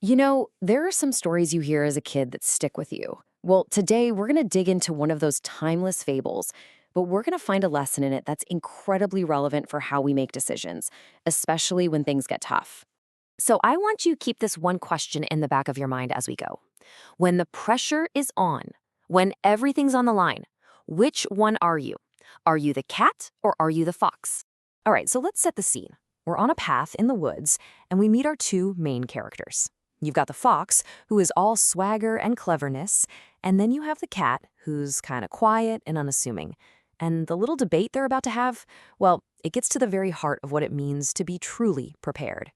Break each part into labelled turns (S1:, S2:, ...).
S1: There are some stories you hear as a kid that stick with you. Well, today we're going to dig into one of those timeless fables, but we're going to find a lesson in it that's incredibly relevant for how we make decisions, especially when things get tough. So I want you to keep this one question in the back of your mind as we go. When the pressure is on, when everything's on the line, which one are you? Are you the cat or are you the fox? All right, so let's set the scene. We're on a path in the woods, and we meet our two main characters. You've got the fox, who is all swagger and cleverness, and then you have the cat, who's kind of quiet and unassuming. And the little debate they're about to have, well, it gets to the very heart of what it means to be truly prepared.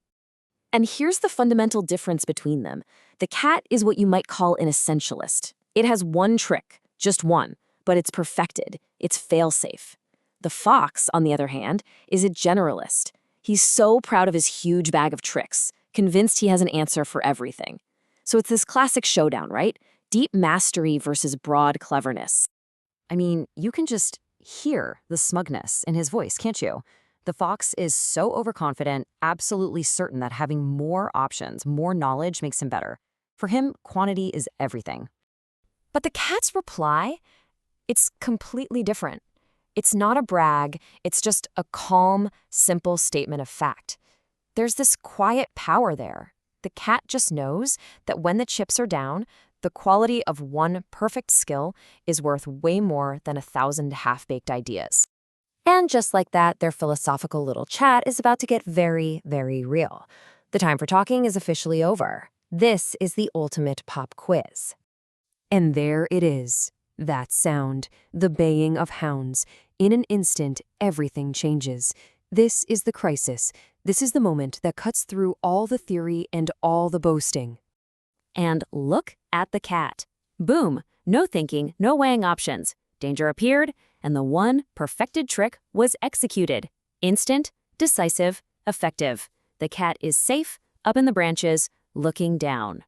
S1: And here's the fundamental difference between them. The cat is what you might call an essentialist. It has one trick, just one, but it's perfected. It's fail-safe. The fox, on the other hand, is a generalist. He's so proud of his huge bag of tricks, convinced he has an answer for everything. So it's this classic showdown, right? Deep mastery versus broad cleverness. I mean, you can just hear the smugness in his voice, can't you? The fox is so overconfident, absolutely certain that having more options, more knowledge makes him better. For him, quantity is everything. But the cat's reply, it's completely different. It's not a brag, it's just a calm, simple statement of fact. There's this quiet power there. The cat just knows that when the chips are down, the quality of one perfect skill is worth way more than 1,000 half-baked ideas. And just like that, their philosophical little chat is about to get very, very real. The time for talking is officially over. This is the ultimate pop quiz. And there it is. That sound, the baying of hounds. In an instant, everything changes. This is the crisis. This is the moment that cuts through all the theory and all the boasting. And look at the cat. Boom! No thinking, no weighing options. Danger appeared, and the one perfected trick was executed. Instant, decisive, effective. The cat is safe, up in the branches, looking down.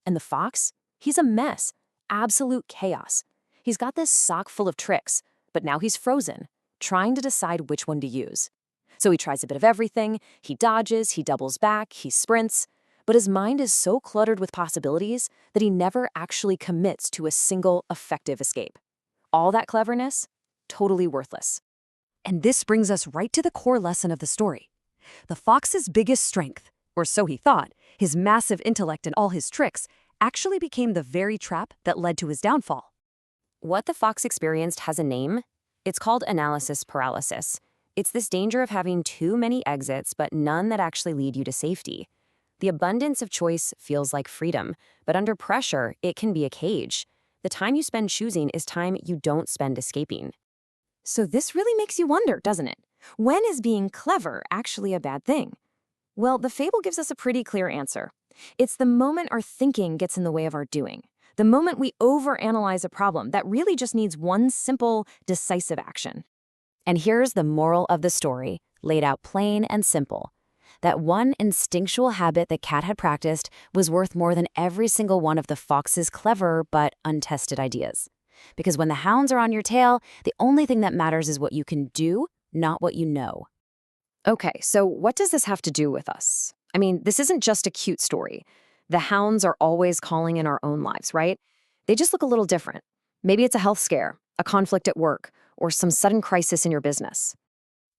S1: And the fox? He's a mess. Absolute chaos. He's got this sock full of tricks, but now he's frozen, trying to decide which one to use. So he tries a bit of everything, he dodges, he doubles back, he sprints, but his mind is so cluttered with possibilities that he never actually commits to a single effective escape. All that cleverness? Totally worthless. And this brings us right to the core lesson of the story. The fox's biggest strength, or so he thought, his massive intellect and all his tricks, actually became the very trap that led to his downfall. What the fox experienced has a name. It's called analysis paralysis. It's this danger of having too many exits, but none that actually lead you to safety. The abundance of choice feels like freedom, but under pressure, it can be a cage. The time you spend choosing is time you don't spend escaping. So this really makes you wonder, doesn't it? When is being clever actually a bad thing? Well, the fable gives us a pretty clear answer. It's the moment our thinking gets in the way of our doing. The moment we overanalyze a problem that really just needs one simple, decisive action. And here's the moral of the story, laid out plain and simple. That one instinctual habit the cat had practiced was worth more than every single one of the fox's clever but untested ideas. Because when the hounds are on your tail, the only thing that matters is what you can do, not what you know. Okay, so what does this have to do with us? I mean, this isn't just a cute story. The hounds are always calling in our own lives, right? They just look a little different. Maybe it's a health scare, a conflict at work, or some sudden crisis in your business.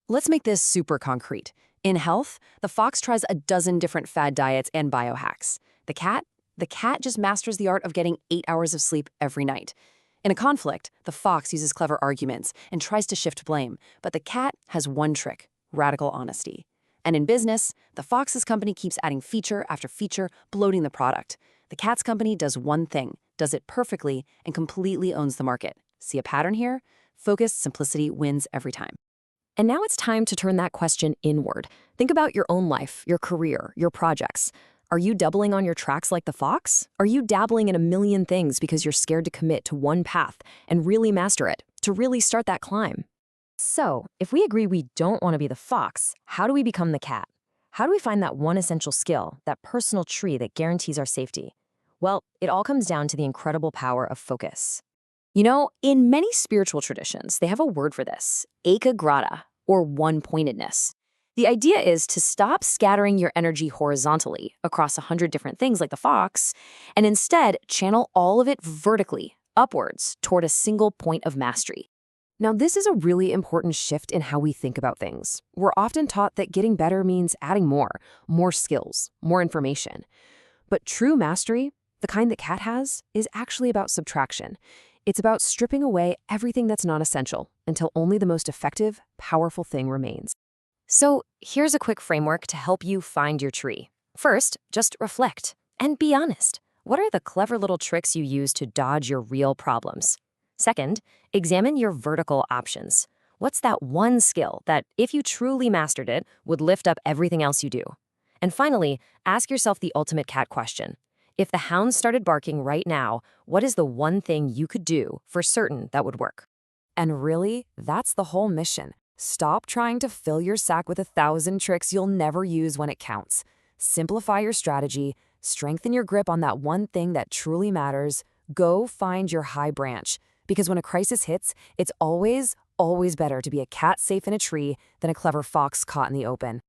S1: Let's make this super concrete. In health, the fox tries a dozen different fad diets and biohacks. The cat just masters the art of getting 8 hours of sleep every night. In a conflict, the fox uses clever arguments and tries to shift blame, but the cat has one trick: radical honesty. And in business, the fox's company keeps adding feature after feature, bloating the product. The cat's company does one thing, does it perfectly, and completely owns the market. See a pattern here? Focused simplicity wins every time. And now it's time to turn that question inward. Think about your own life, your career, your projects. Are you doubling on your tracks like the fox? Are you dabbling in a million things because you're scared to commit to one path and really master it, to really start that climb? So, if we agree we don't want to be the fox, how do we become the cat? How do we find that one essential skill, that personal tree that guarantees our safety? Well, it all comes down to the incredible power of focus. In many spiritual traditions, they have a word for this: ekagrata, or one-pointedness. The idea is to stop scattering your energy horizontally across 100 different things like the fox, and instead channel all of it vertically, upwards, toward a single point of mastery. Now, this is a really important shift in how we think about things. We're often taught that getting better means adding more skills, more information. But true mastery, the kind that Kat has, is actually about subtraction. It's about stripping away everything that's not essential until only the most effective, powerful thing remains. So here's a quick framework to help you find your tree. First, just reflect and be honest. What are the clever little tricks you use to dodge your real problems? Second, examine your vertical options. What's that one skill that, if you truly mastered it, would lift up everything else you do? And finally, ask yourself the ultimate cat question. If the hounds started barking right now, what is the one thing you could do for certain that would work? And really, that's the whole mission. Stop trying to fill your sack with 1,000 tricks you'll never use when it counts. Simplify your strategy, strengthen your grip on that one thing that truly matters, go find your high branch. Because when a crisis hits, it's always better to be a cat safe in a tree than a clever fox caught in the open.